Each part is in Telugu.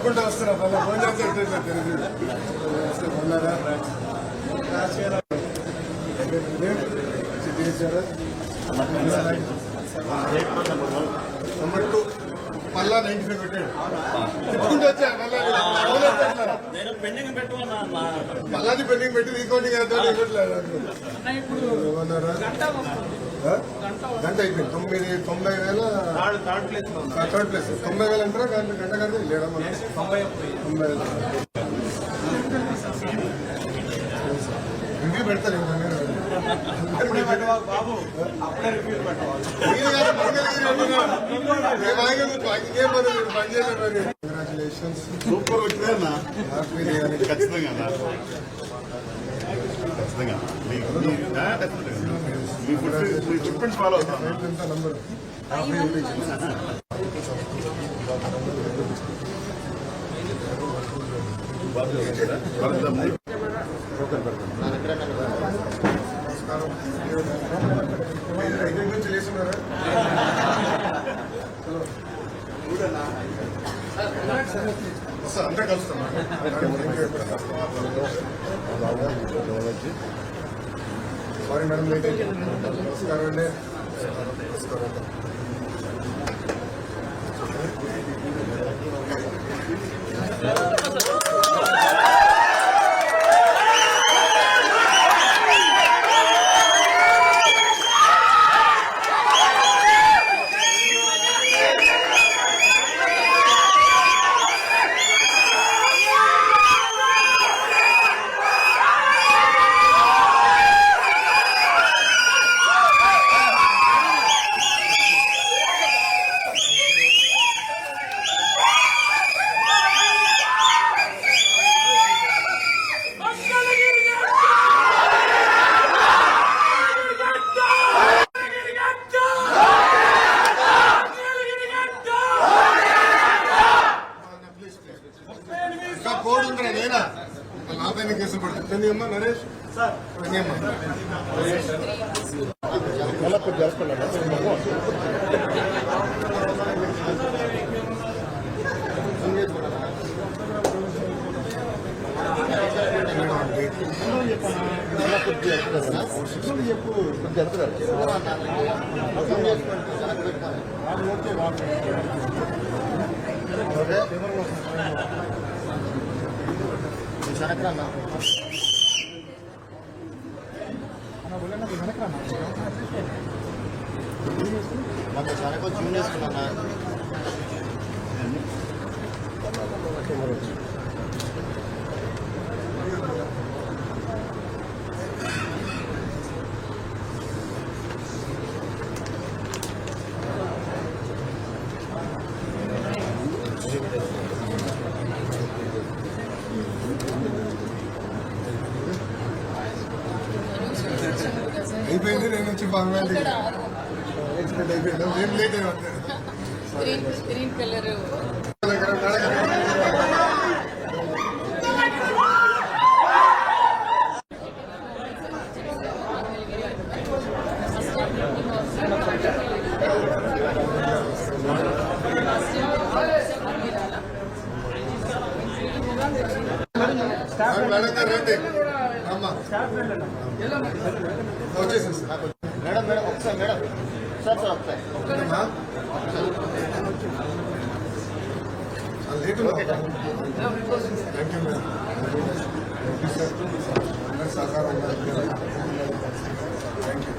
నడుచుకుంటూ వస్తున్నా ఫోన్ చేస్తారు నెంబర్ 2 మళ్ళా 95 పెట్టాడు తిప్పుకుంటూ వచ్చా మళ్ళీ పెండింగ్ పెట్టి రీకౌంటింగ్ ఇవ్వట్లేదు ఏమన్నారా గంట అయిపోయింది 90,000 థర్డ్ ప్లేస్ 90,000 అంటారా గంట కంటే లేడా మనం 90,000 రివ్యూ పెడతారు బాబు అప్పుడే రివ్యూ కంగ్రాచులేషన్స్ సూపర్ వచ్చిందన్నా ఖచ్చితంగా మీ ఫుట్ ఫాలో అవుతాం నంబర్ నుంచి లేచున్నారా అందరూ కలుస్తాం సారీ మేడం లేట్ అయింది నమస్కారం అండి నమస్కారం నాపైన కేసులు పడుతుంది అమ్మా నరేష్ చూన్ చేసుకున్నా అయిపోయింది నేను వచ్చి ఫార్మాలిటీ ఎక్స్పెక్ట్ అయిపోయింది ఏం లేట్ గ్రీన్ కలర్ రండి అమ్మా వచ్చేసి మేడం మేడం ఒకసారి మేడం సార్ సార్ ఒకసారి late thank you madam sir అందరు సహకారంగా థ్యాంక్ యూ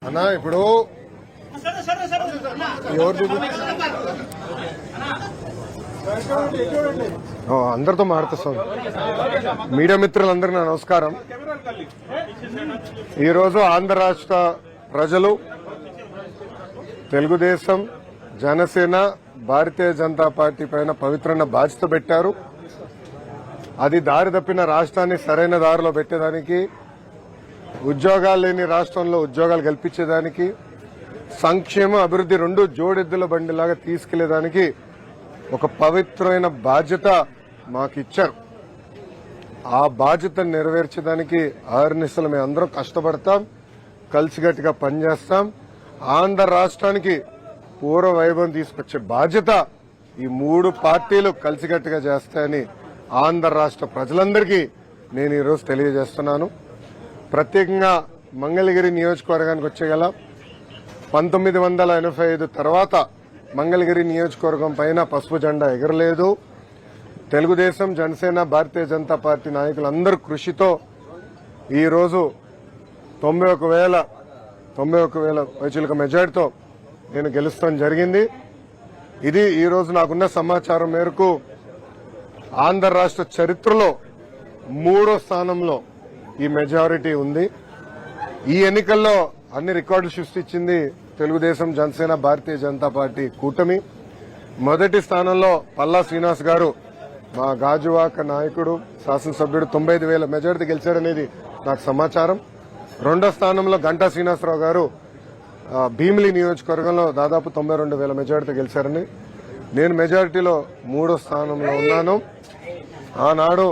అన్నా ఇప్పుడు ఎవరు చూపి అందరితో మాట్లాడుతాం. మీడియా మిత్రులందరికీ నా నమస్కారం. ఈరోజు ఆంధ్ర రాష్ట్ర ప్రజలు తెలుగుదేశం, జనసేన, భారతీయ జనతా పార్టీ పైన పవిత్రమైన బాధ్యత పెట్టారు. అది దారి తప్పిన రాష్ట్రాన్ని సరైన దారిలో పెట్టేదానికి, ఉద్యోగాలు లేని రాష్ట్రంలో ఉద్యోగాలు కల్పించేదానికి, సంక్షేమ అభివృద్ధి రెండు జోడెద్దుల బండిలాగా తీసుకెళ్లేదానికి ఒక పవిత్రమైన బాధ్యత మాకు ఇచ్చారు. ఆ బాధ్యతను నెరవేర్చడానికి ఆర్నిసలు మేము అందరం కష్టపడతాం, కలిసిగట్టుగా పనిచేస్తాం. ఆంధ్ర రాష్ట్రానికి పూర్వ వైభవం తీసుకొచ్చే బాధ్యత ఈ మూడు పార్టీలు కలిసిగట్టుగా చేస్తాయని ఆంధ్ర రాష్ట్ర ప్రజలందరికీ నేను ఈరోజు తెలియజేస్తున్నాను. ప్రత్యేకంగా మంగళగిరి నియోజకవర్గానికి వచ్చేగల 1985 తర్వాత మంగళగిరి నియోజకవర్గం పైన పసుపు జెండా ఎగరలేదు. తెలుగుదేశం, జనసేన, భారతీయ జనతా పార్టీ నాయకులందరూ కృషితో ఈరోజు 91,000 పైచిలుక మెజార్టీతో నేను గెలుస్తాం జరిగింది. ఇది ఈరోజు నాకున్న సమాచారం మేరకు ఆంధ్ర రాష్ట్ర చరిత్రలో 3వ స్థానంలో ఈ మెజారిటీ ఉంది. ఈ ఎన్నికల్లో అన్ని రికార్డులు సృష్టించింది తెలుగుదేశం, జనసేన, భారతీయ జనతా పార్టీ కూటమి. మొదటి స్థానంలో పల్లా శ్రీనివాస్ గారు, మా గాజువాక నాయకుడు, శాసనసభ్యుడు 95,000 మెజారిటీ గెలిచారనేది నాకు సమాచారం. రెండో స్థానంలో గంటా శ్రీనివాసరావు గారు భీమిలి నియోజకవర్గంలో దాదాపు 92,000 మెజారిటీ గెలిచారని, నేను మెజారిటీలో 3వ స్థానంలో ఉన్నాను. ఆనాడు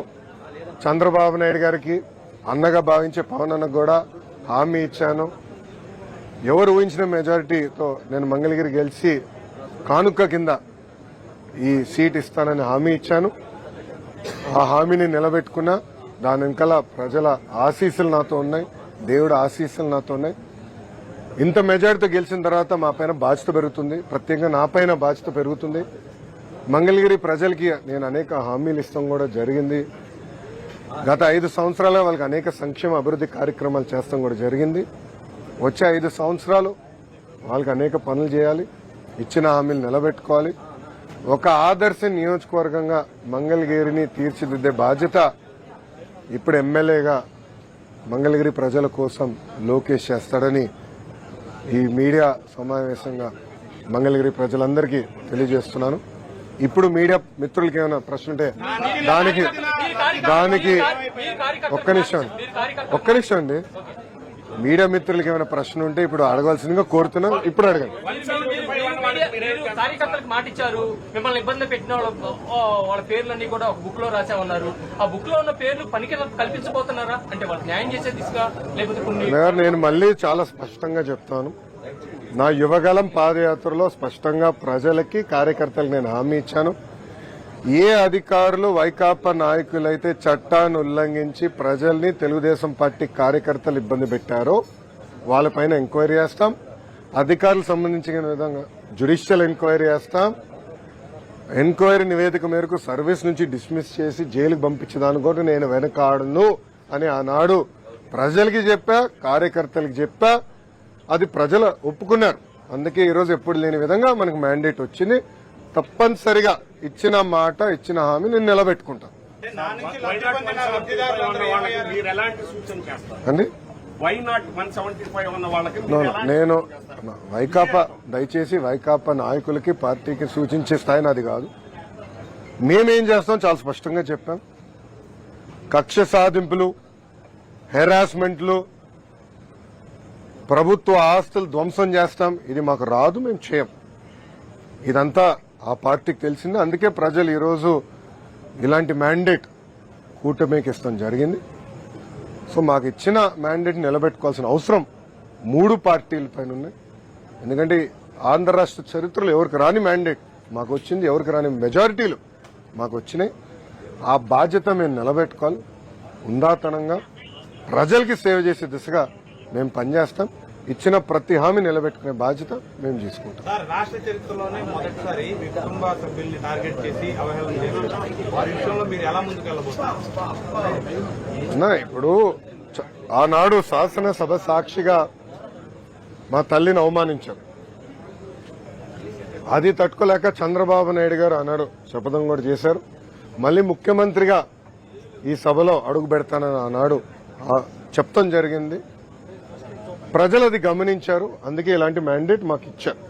చంద్రబాబు నాయుడు గారికి అన్నగా భావించే పవన్ అన్నకు కూడా హామీ ఇచ్చాను. ఎవరు ఊహించిన మెజారిటీతో నేను మంగళగిరి గెలిచి కానుక కింద ఈ సీట్ ఇస్తానని హామీ ఇచ్చాను. ఆ హామీని నిలబెట్టుకున్నా. దాని వెనకాల ప్రజల ఆశీస్సులు నాతో ఉన్నాయి, దేవుడు ఆశీస్సులు నాతో ఉన్నాయి. ఇంత మెజారిటీతో గెలిచిన తర్వాత మా పైన బాధ్యత పెరుగుతుంది, ప్రత్యేకంగా నా పైన బాధ్యత పెరుగుతుంది. మంగళగిరి ప్రజలకి నేను అనేక హామీలు ఇస్తాం కూడా జరిగింది. గత 5 సంవత్సరాలుగా వాళ్ళకి అనేక సంక్షేమ అభివృద్ధి కార్యక్రమాలు చేస్తాం కూడా జరిగింది. వచ్చే 5 సంవత్సరాలు వాళ్ళకి అనేక పనులు చేయాలి, ఇచ్చిన హామీలు నిలబెట్టుకోవాలి. ఒక ఆదర్శ నియోజకవర్గంగా మంగళగిరిని తీర్చిదిద్దే బాధ్యత ఇప్పుడు ఎమ్మెల్యేగా మంగళగిరి ప్రజల కోసం లోకేష్ చేస్తాడని ఈ మీడియా సమావేశంగా మంగళగిరి ప్రజలందరికీ తెలియజేస్తున్నాను. ఇప్పుడు మీడియా మిత్రులకి ఏమైనా ప్రశ్న ఉంటే దానికి ఒక్క నిమిషం అండి. మీడియా మిత్రులకి ఏమైనా ప్రశ్న ఉంటే ఇప్పుడు అడగవలసిందిగా కోరుతున్నాను. ఇప్పుడు అడగండి. కార్యకర్తలకు మాట ఇచ్చారు, మిమ్మల్ని ఇబ్బంది పెట్టిన వాళ్ళ పేర్లన్నీ కూడా ఒక బుక్ లో రాసామన్నారు. ఆ బుక్ లో ఉన్న పేర్లు పనికి కల్పించబోతున్నారా? అంటే వాళ్ళకి న్యాయం చేసే దిశగా, లేకపోతే నేను మళ్ళీ చాలా స్పష్టంగా చెప్తాను. నా యువగలం పాదయాత్రలో స్పష్టంగా ప్రజలకి, కార్యకర్తలకు నేను హామీ ఇచ్చాను. ఏ అధికారులు, వైకాపా నాయకులైతే చట్టాన్ని ఉల్లంఘించి ప్రజల్ని, తెలుగుదేశం పార్టీ కార్యకర్తలు ఇబ్బంది పెట్టారో వాళ్ళపైన ఎంక్వైరీ చేస్తాం. అధికారులకు సంబంధించిన విధంగా జ్యుడిషియల్ ఎంక్వైరీ చేస్తాం. ఎంక్వైరీ నివేదిక మేరకు సర్వీస్ నుంచి డిస్మిస్ చేసి జైలుకు పంపించేదాని కూడా నేను వెనకాడను అని ఆనాడు ప్రజలకి చెప్పా, కార్యకర్తలకు చెప్పా. అది ప్రజలు ఒప్పుకున్నారు. అందుకే ఈరోజు ఎప్పుడు లేని విధంగా మనకు మ్యాండేట్ వచ్చింది. తప్పనిసరిగా ఇచ్చిన మాట, ఇచ్చిన హామీ నేను నిలబెట్టుకుంటాను అండి. నేను వైకాపా, దయచేసి వైకాపా నాయకులకి, పార్టీకి సూచించే స్థాయి నాది కాదు. మేమేం చేస్తాం చాలా స్పష్టంగా చెప్పాం. కక్ష సాధింపులు, హెరాస్మెంట్లు, ప్రభుత్వ ఆస్తులు ధ్వంసం చేస్తాం, ఇది మాకు రాదు, మేము చేయం. ఇదంతా ఆ పార్టీకి తెలిసింది. అందుకే ప్రజలు ఈరోజు ఇలాంటి మ్యాండేట్ కూటమికి ఇస్తాం జరిగింది. సో మాకు ఇచ్చిన మ్యాండేట్ నిలబెట్టుకోవాల్సిన అవసరం 3 పార్టీల పైన ఉన్నాయి. ఎందుకంటే ఆంధ్ర రాష్ట్ర చరిత్రలో ఎవరికి రాని మ్యాండేట్ మాకు వచ్చింది, ఎవరికి రాని మెజారిటీలు మాకు వచ్చినాయి. ఆ బాధ్యత మేము నిలబెట్టుకోవాలి. ఉందాతనంగా ప్రజలకి సేవ చేసే దిశగా మేము పనిచేస్తాం. ఇచ్చిన ప్రతి హామీ నిలబెట్టుకునే బాధ్యత మేము తీసుకుంటాం. రాష్ట్ర చరిత్రలోనే మొదటిసారి మీ కుటుంబ సభ్యుల్ని టార్గెట్ చేసి అవహేళన చేశారు. వారి విషయంలో మీరు ఎలా ముందుకెళ్ళబోతున్నారు? ఇప్పుడు ఆనాడు శాసనసభ సాక్షిగా మా తల్లిని అవమానించారు. అది తట్టుకోలేక చంద్రబాబు నాయుడు గారు అన్నాడు, శపథం కూడా చేశారు. మళ్ళీ ముఖ్యమంత్రిగా ఈ సభలో అడుగు పెడతానని ఆనాడు చెప్తాం జరిగింది. ప్రజలు అది గమనించారు, అందుకే ఇలాంటి మ్యాండేట్ మాకు ఇచ్చారు.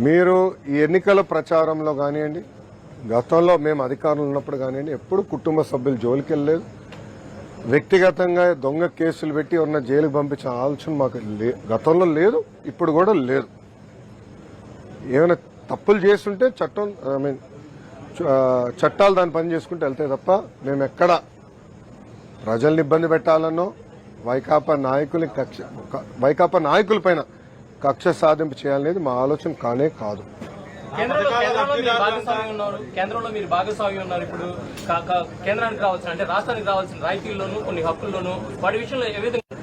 మీరు ఈ ఎన్నికల ప్రచారంలో కానివ్వండి, గతంలో మేము అధికారంలో ఉన్నప్పుడు కానివ్వండి, ఎప్పుడు కుటుంబ సభ్యులు జోలికి వెళ్ళలేదు. వ్యక్తిగతంగా దొంగ కేసులు పెట్టి ఎవరన్నా జైలుకు పంపించిన ఆలోచన మాకు గతంలో లేదు, ఇప్పుడు కూడా లేదు. ఏమైనా తప్పులు చేస్తుంటే చట్టాలు దాని పని చేసుకుంటూ వెళ్తే తప్ప మేము ఎక్కడ ప్రజల్ని ఇబ్బంది పెట్టాలనో వైకాపా నాయకుల పైన కక్ష సాధింపు చేయాలనేది మా ఆలోచన కానే కాదు. కేంద్రంలో మీరు భాగస్వామి ఉన్నారు. ఇప్పుడు కేంద్రానికి రావాల్సిన, అంటే రాష్ట్రానికి రావాల్సిన రాయితీల్లోనూ కొన్ని హక్కుల్లోనూ వాటి విషయంలో ఏ విధంగా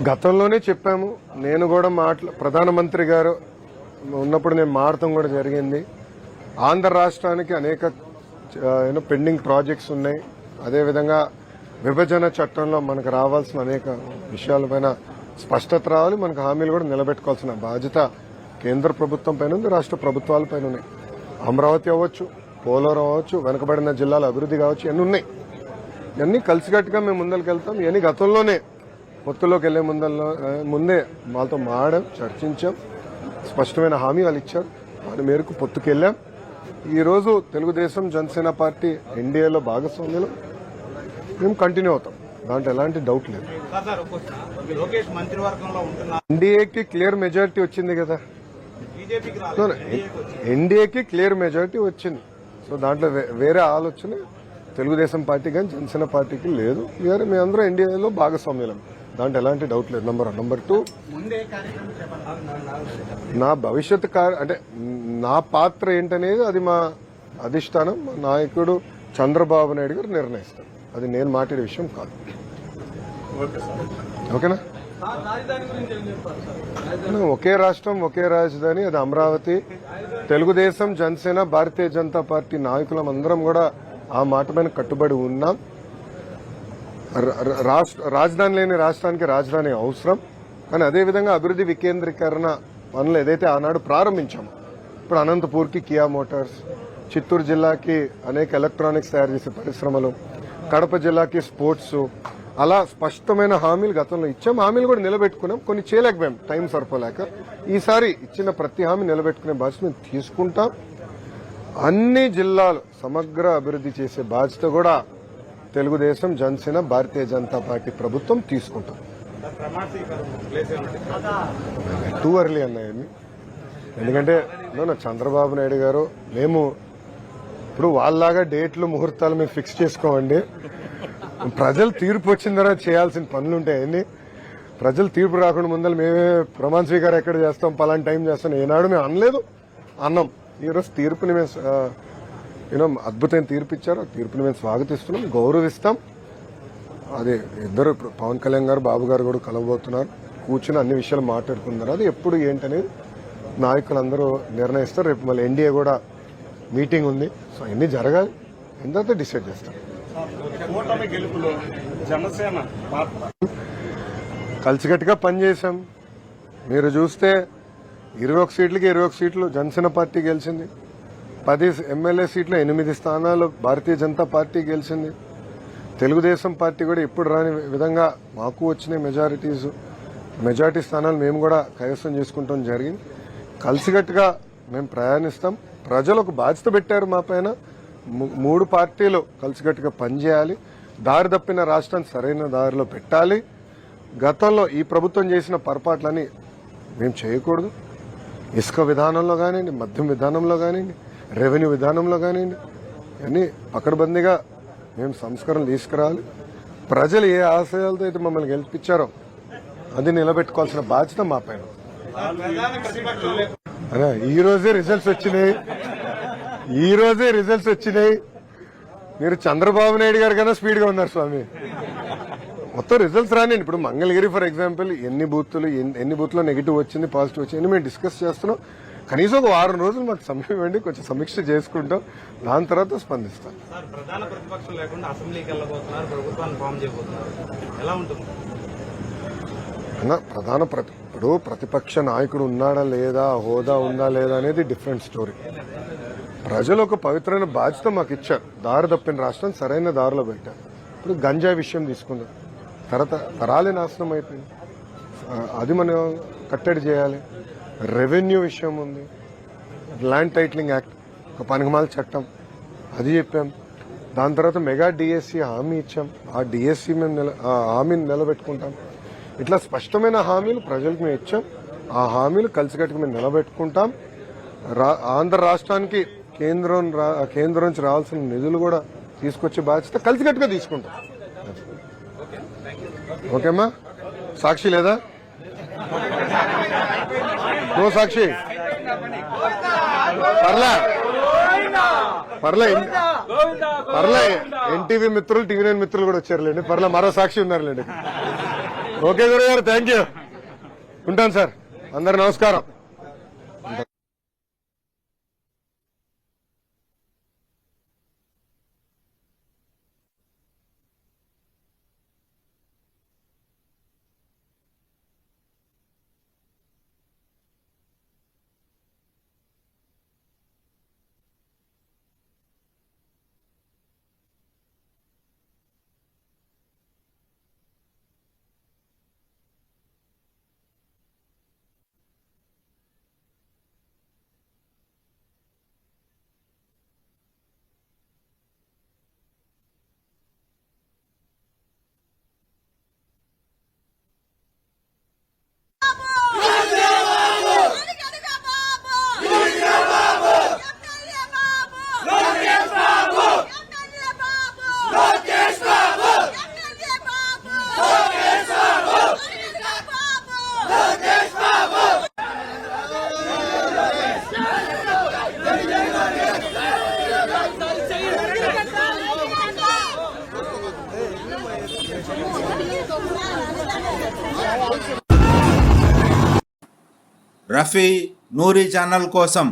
గతంలోనే చెప్పాము. నేను కూడా ప్రధానమంత్రి గారు ఉన్నప్పుడు నేను మారటం కూడా జరిగింది. ఆంధ్ర రాష్ట్రానికి అనేక పెండింగ్ ప్రాజెక్ట్స్ ఉన్నాయి. అదేవిధంగా విభజన చట్టంలో మనకు రావాల్సిన అనేక విషయాలపైన స్పష్టత రావాలి. మనకు హామీలు కూడా నిలబెట్టుకోవాల్సిన బాధ్యత కేంద్ర ప్రభుత్వం పైన ఉంది, రాష్ట్ర ప్రభుత్వాల పైన ఉన్నాయి. అమరావతి అవ్వచ్చు, పోలవరం అవ్వచ్చు, వెనుకబడిన జిల్లాల అభివృద్ధి కావచ్చు, ఇవన్నీ ఉన్నాయి. ఇవన్నీ కలిసికట్టుగా మేము ముందరికి వెళ్తాం. ఇవన్నీ గతంలోనే పొత్తులోకి వెళ్లే ముందే వాళ్ళతో మాట్లాడాం, చర్చించాం. స్పష్టమైన హామీ వాళ్ళు ఇచ్చారు. దాని మేరకు పొత్తుకెళ్లాం. ఈ రోజు తెలుగుదేశం జనసేన పార్టీ ఎన్డీఏలో భాగస్వామ్యంలో మేము కంటిన్యూ అవుతాం, దాంట్లో ఎలాంటి డౌట్ లేదు. ఎన్డీఏకి క్లియర్ మెజారిటీ వచ్చింది కదా, ఎన్డీఏకి క్లియర్ మెజారిటీ వచ్చింది. సో దాంట్లో వేరే ఆలోచన తెలుగుదేశం పార్టీ కానీ జనసేన పార్టీకి లేదు. మేమందరం ఎన్డీఏలో భాగస్వామ్యం, దాంట్లో ఎలాంటి డౌట్ లేదు. నంబర్ 1. నంబర్ 2, నా భవిష్యత్ అంటే నా పాత్ర ఏంటనేది అది మా అధిష్టానం, మా నాయకుడు చంద్రబాబు నాయుడు గారు నిర్ణయిస్తారు. అది నేను మాట్లాడే విషయం కాదు. ఓకేనా? ఒకే రాష్ట్రం ఒకే రాజధాని, అది అమరావతి. తెలుగుదేశం జనసేన భారతీయ జనతా పార్టీ నాయకులం అందరం కూడా ఆ మాట పైన కట్టుబడి ఉన్నాం. రాజధాని లేని రాష్ట్రానికి రాజధాని అవసరం. కానీ అదేవిధంగా అభివృద్ధి వికేంద్రీకరణ పనులు ఏదైతే ఆనాడు ప్రారంభించామో, ఇప్పుడు అనంతపూర్కి కియా మోటార్స్, చిత్తూరు జిల్లాకి అనేక ఎలక్ట్రానిక్స్ తయారు చేసే పరిశ్రమలు, కడప జిల్లాకి స్పోర్ట్స్, అలా స్పష్టమైన హామీలు గతంలో ఇచ్చాం. హామీలు కూడా నిలబెట్టుకున్నాం. కొన్ని చేయలేకపోయాం, టైం సరిపోలేక. ఈసారి ఇచ్చిన ప్రతి హామీ నిలబెట్టుకునే బాధ్యత మేము తీసుకుంటాం. అన్ని జిల్లాలు సమగ్ర అభివృద్ధి చేసే బాధ్యత కూడా తెలుగుదేశం జనసేన భారతీయ జనతా పార్టీ ప్రభుత్వం తీసుకుంటాం. టూ ఎర్లీ అన్నాయని, ఎందుకంటే చంద్రబాబు నాయుడు గారు మేము ఇప్పుడు వాళ్ళలాగా డేట్లు ముహూర్తాలు మేము ఫిక్స్ చేసుకోమండి. ప్రజలు తీర్పు వచ్చిన తర్వాత చేయాల్సిన పనులు ఉంటాయండి. ప్రజలు తీర్పు రాకుండా ముందర మేమే ప్రమాణ స్వీకారం ఎక్కడ చేస్తాం, పలానా టైం చేస్తాం ఏనాడు మేము అనలేదు, అన్నాం. ఈరోజు తీర్పుని మేము అద్భుతమైన తీర్పు ఇచ్చారు. ఆ తీర్పుని మేము స్వాగతిస్తున్నాం, గౌరవిస్తాం. అది ఇద్దరు ఇప్పుడు పవన్ కళ్యాణ్ గారు, బాబు గారు కూడా కలవబోతున్నారు. కూర్చుని అన్ని విషయాలు మాట్లాడుకున్నారు. అది ఎప్పుడు ఏంటనేది నాయకులందరూ నిర్ణయిస్తారు. రేపు మళ్ళీ ఎన్డీఏ కూడా మీటింగ్ ఉంది. సో అన్ని జరగాలి, ఎంత డిసైడ్ చేస్తారు. కలిసికట్టుగా పనిచేశాం. మీరు చూస్తే 21 సీట్లకి 21 సీట్లు జనసేన పార్టీ గెలిచింది. 10 ఎమ్మెల్యే సీట్లు 8 స్థానాలు భారతీయ జనతా పార్టీ గెలిచింది. తెలుగుదేశం పార్టీ కూడా ఇప్పుడు రాని విధంగా మాకు వచ్చిన మెజారిటీ స్థానాలు మేము కూడా కైవసం చేసుకుంటాం జరిగింది. కలిసికట్టుగా మేము ప్రయాణిస్తాం. ప్రజలు ఒక బాధ్యత పెట్టారు మా పైన. 3 పార్టీలు కలిసికట్టుగా పనిచేయాలి. దారి తప్పిన రాష్ట్రాన్ని సరైన దారిలో పెట్టాలి. గతంలో ఈ ప్రభుత్వం చేసిన పొరపాట్లని మేము చేయకూడదు. ఇసుక విధానంలో కానివ్వండి, మద్యం విధానంలో కానివ్వండి, రెవెన్యూ విధానంలో కానివ్వండి, అన్నీ పకడ్బందీగా మేము సంస్కరణలు తీసుకురావాలి. ప్రజలు ఏ ఆశయాలతో అయితే మమ్మల్ని గెలిపించారో అది నిలబెట్టుకోవాల్సిన బాధ్యత మా పైన. ఈ రోజే రిజల్ట్స్ వచ్చినాయి. మీరు చంద్రబాబు నాయుడు గారు కన్నా స్పీడ్ గా ఉన్నారు స్వామి. మొత్తం రిజల్ట్స్ రానివ్వండి. ఇప్పుడు మంగళగిరి ఫర్ ఎగ్జాంపుల్ ఎన్ని బూత్లో నెగిటివ్ వచ్చింది, పాజిటివ్ వచ్చింది మేము డిస్కస్ చేస్తున్నాం. కనీసం ఒక 6 రోజులు మాకు సమయం ఇవ్వండి, కొంచెం సమీక్ష చేసుకుంటాం. దాని తర్వాత స్పందిస్తాం. ప్రధాన ప్రతిపక్షం లేకుండా అసెంబ్లీకి వెళ్ళబోతున్నారు, ప్రభుత్వాన్ని ఫామ్ చేయబోతున్నారు, ఎలా ఉంటుంది? ఇప్పుడు ప్రతిపక్ష నాయకుడు ఉన్నాడా లేదా, హోదా ఉందా లేదా అనేది డిఫరెంట్ స్టోరీ. ప్రజలు ఒక పవిత్రమైన బాధ్యత మాకు ఇచ్చారు, దారి తప్పిన రాష్ట్రం సరైన దారిలో పెట్టారు. ఇప్పుడు గంజాయి విషయం తీసుకుందాం, తరాలే నాశనం అయిపోయింది, అది మనం కట్టడి చేయాలి. రెవెన్యూ విషయం ఉంది, ల్యాండ్ టైటిలింగ్ యాక్ట్ ఒక పనికిమాల చట్టం, అది చెప్పాం. దాని తర్వాత మెగా డిఎస్సి హామీ ఇచ్చాం, ఆ డిఎస్సి మేము ఆ హామీని నిలబెట్టుకుంటాం. ఇట్లా స్పష్టమైన హామీలు ప్రజలకు మేము ఇచ్చాం, ఆ హామీలు కలిసికట్టుకు మేము నిలబెట్టుకుంటాం. ఆంధ్ర రాష్ట్రానికి కేంద్రం నుంచి రావాల్సిన నిధులు కూడా తీసుకొచ్చే బాధ్యత కలిసికట్టుగా తీసుకుంటాం. ఓకేమ్మా, సాక్షి లేదా? నో సాక్షి, పర్లే ఎన్టీవీ మిత్రులు, టీవీ9 మిత్రులు కూడా వచ్చారులేండి, పర్లే మరో సాక్షి ఉన్నారులేండి. ఓకే గురుగారు, థ్యాంక్ యూ, ఉంటాను సార్, అందరు నమస్కారం. రఫీ నూరి ఛానల్ కోసం